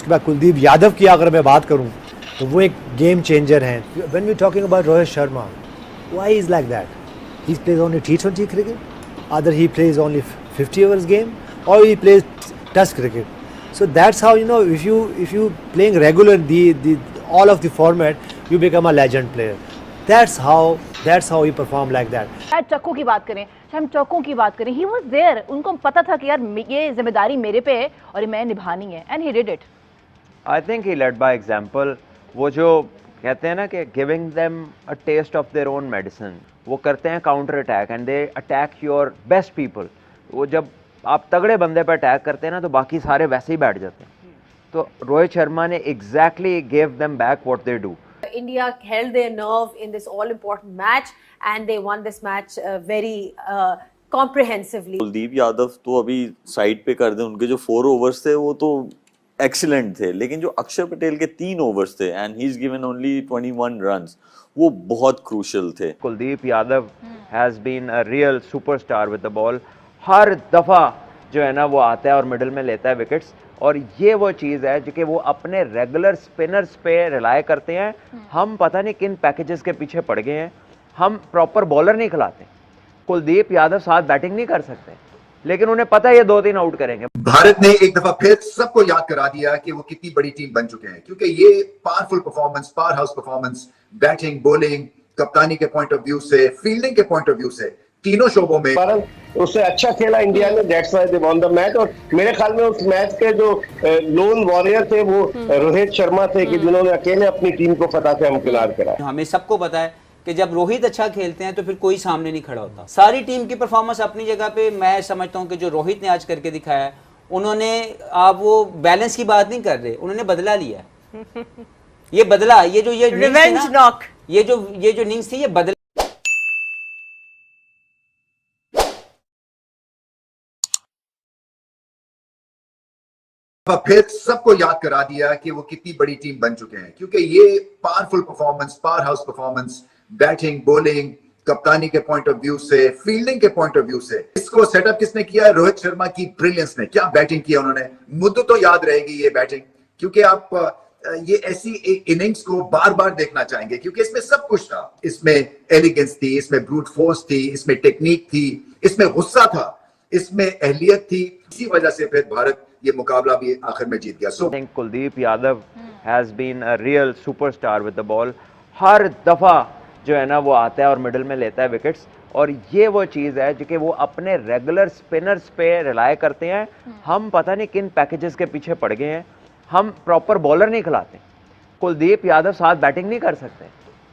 उसके बाद कुलदीप यादव की अगर मैं बात करूं तो वो एक गेम चेंजर हैं. When we talking about Rohit Sharma, why is like that? He plays only T20 cricket, either he plays only 50 overs game or he plays Test cricket. So that's how, you know, if you playing regular the all of the format, you become a legend player. That's how he perform like that. शायद चक्कू की बात करें, चाहे हम चौकों की बात करें, ही वाज देयर. उनको पता था कि यार ये जिम्मेदारी मेरे पे है और मैं निभानी है, and he did it. I think he led by example. वो जो कहते हैं ना कि giving them a test of their own medicine, वो करते हैं counter attack and they attack your best people. वो जब आप तगड़े बंदे पर अटैक करते हैं ना तो बाकी सारे वैसे ही बैठ जाते हैं. तो रोहित शर्मा ने exactly give them back what they do. India held their nerve in this all-important match and they won this match very comprehensively. Kuldeep Yadav तो अभी साइड पे कर दें, उनके जो 4 ओवर्स थे वो तो एक्सीलेंट थे, लेकिन जो अक्षर पटेल के 3 ओवर्स थे and he is given only 21 runs, वो बहुत क्रूशियल थे. Kuldeep Yadav has been a real superstar with the ball. हर दफा जो है ना वो आता है और मिडिल में लेता है विकेट्स, और ये वो चीज़ है जो कि वो अपने रेगुलर स्पिनर्स पे रिलाय करते हैं. हम पता नहीं किन पैकेजेस के पीछे पड़ गए हैं. हम प्रॉपर बॉलर नहीं खिलाते. कुलदीप यादव साथ बैटिंग नहीं कर सकते, लेकिन उन्हें पता है ये 2-3 आउट करेंगे. भारत ने एक दफा फिर सबको याद करा दिया कि वो कितनी बड़ी टीम बन चुके हैं, क्योंकि ये powerful performance, power house performance, batting, bowling, कप्तानी के पॉइंट ऑफ व्यू से, फील्डिंग के पॉइंट ऑफ व्यू से, तीनों शोबों में उससे अच्छा खेला इंडिया ने. That's why they won the match. और मेरे ख्याल में उस मैच के जो लोन वॉरियर थे वो रोहित शर्मा थे कि जिन्होंने अकेले अपनी टीम को फतह से हमकिनार करा. हमें सबको पता है कि जब रोहित अच्छा खेलते हैं तो फिर कोई सामने नहीं खड़ा होता. सारी टीम की परफॉर्मेंस अपनी जगह पे. मैं समझता हूँ कि जो रोहित ने आज करके दिखाया, उन्होंने, आप वो बैलेंस की बात नहीं कर रहे, उन्होंने बदला लिया. ये बदला, ये जो ये रिवेंज नॉक, ये जो इनिंग्स थी, ये बदला. फिर सबको याद करा दिया कि वो कितनी बड़ी टीम बन चुके हैं, क्योंकि ये powerful performance, power house performance, batting, bowling, कप्तानी के पॉइंट ऑफ व्यू से, फील्डिंग के पॉइंट ऑफ व्यू से, इसको सेटअप किसने किया? रोहित शर्मा की ब्रिलियंस ने. क्या बैटिंग किया उन्होंने. मुद्दों तो याद रहेगी ये बैटिंग, क्योंकि आप ये ऐसी एक इनिंग्स को बार बार देखना चाहेंगे, क्योंकि इसमें सब कुछ था. इसमें एलिगेंस थी, इसमें ब्रूट फोर्स थी, इसमें टेक्निक थी, इसमें गुस्सा था, इसमें अहलियत थी. इसी वजह से फिर भारत ये मुकाबला भी आखिर में जीत गया. So I think Kuldeep Yadav has been a real superstar with the ball. हर दफा जो है ना वो आता है और मिडिल में लेता है विकेट्स, और ये वो चीज़ है जो कि वो अपने रेगुलर स्पिनर्स पे रिलाय करते हैं. हम पता नहीं किन पैकेजेस के पीछे पड़ गए हैं. हम प्रॉपर बॉलर नहीं खिलाते. कुलदीप यादव साथ बैटिंग नहीं कर सकते,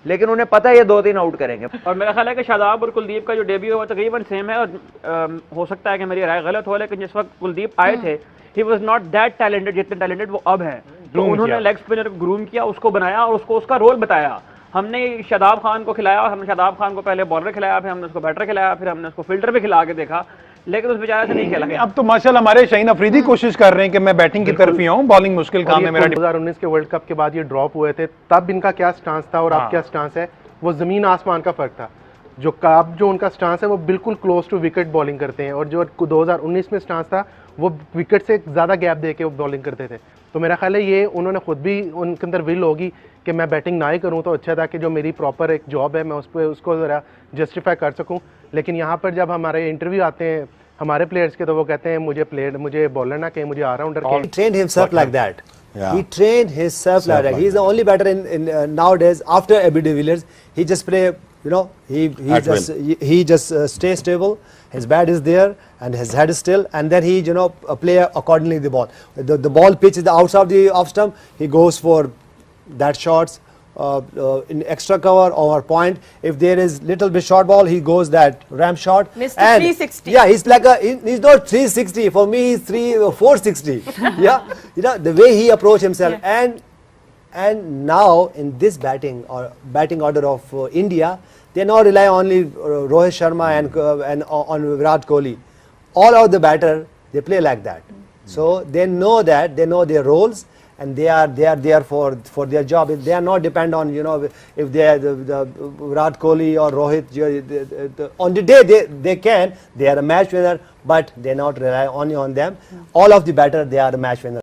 लेकिन उन्हें पता है ये 2-3 आउट करेंगे. और मेरा ख्याल है कि शादाब और कुलदीप का जो डेब्यू है वो तकरीबन सेम है, और हो सकता है कि मेरी राय गलत हो, लेकिन जिस वक्त कुलदीप आए थे, he was not that talented जितने टैलेंटेड वो अब हैं. तो उन्होंने लेग स्पिनर को ग्रूम किया, उसको बनाया और उसको उसका रोल बताया. हमने शादाब खान को खिलाया, और हमने शादाब खान को पहले बॉलर खिलाया, फिर हमने उसको बैटर खिलाया, फिर हमने उसको फील्डर भी खिला के देखा, लेकिन उस बेचारे से नहीं खेला गया. अब तो माशाल्लाह हमारे शाहीन अफरीदी कोशिश कर रहे हैं कि मैं बैटिंग की तरफ ही आऊं. बॉलिंग मुश्किल काम है मेरा. 2019 के वर्ल्ड कप के बाद ये ड्रॉप हुए थे, तब इनका क्या स्टांस था और अब क्या स्टांस है, वो जमीन आसमान का फर्क था. जो उनका स्टांस है वो बिल्कुल क्लोज टू विकेट बॉलिंग करते हैं, और जो 2019 में स्टांस था वो विकेट से ज़्यादा गैप दे के वो बॉलिंग करते थे. तो मेरा ख्याल है ये उन्होंने खुद भी, उनके अंदर विल होगी कि मैं बैटिंग ना ही करूं तो अच्छा था, कि जो मेरी प्रॉपर एक जॉब है मैं उस पर उसको ज़रा जस्टिफाई कर सकूं. लेकिन यहाँ पर जब हमारे इंटरव्यू आते हैं हमारे प्लेयर्स के, तो वो कहते हैं मुझे बॉलर ना कहें, मुझे ऑलराउंडर कहें. He trained himself like that. Yeah. He trained himself like that. He is the only batter in nowadays after AB de Villiers. He just play, you know, he just stay stable. His bat is there and his head is still, and then he, you know, play accordingly the ball. The ball pitch is the outside of the off stump. He goes for that shots. In extra cover or point, if there is little bit short ball, he goes that ram shot. Mr. 360. Yeah, he's like he's not 360. For me, he's 460. Yeah, you know the way he approach himself. Yeah. And now in this batting order of India, they now rely only Rohit Sharma and on Virat Kohli. All of the batter they play like that. So they know their roles. And they are there for their job. They are not depend on, you know, if they are the Virat Kohli or Rohit. On the day they are a match winner, but they not rely only on them. All of the batter they are a match winner.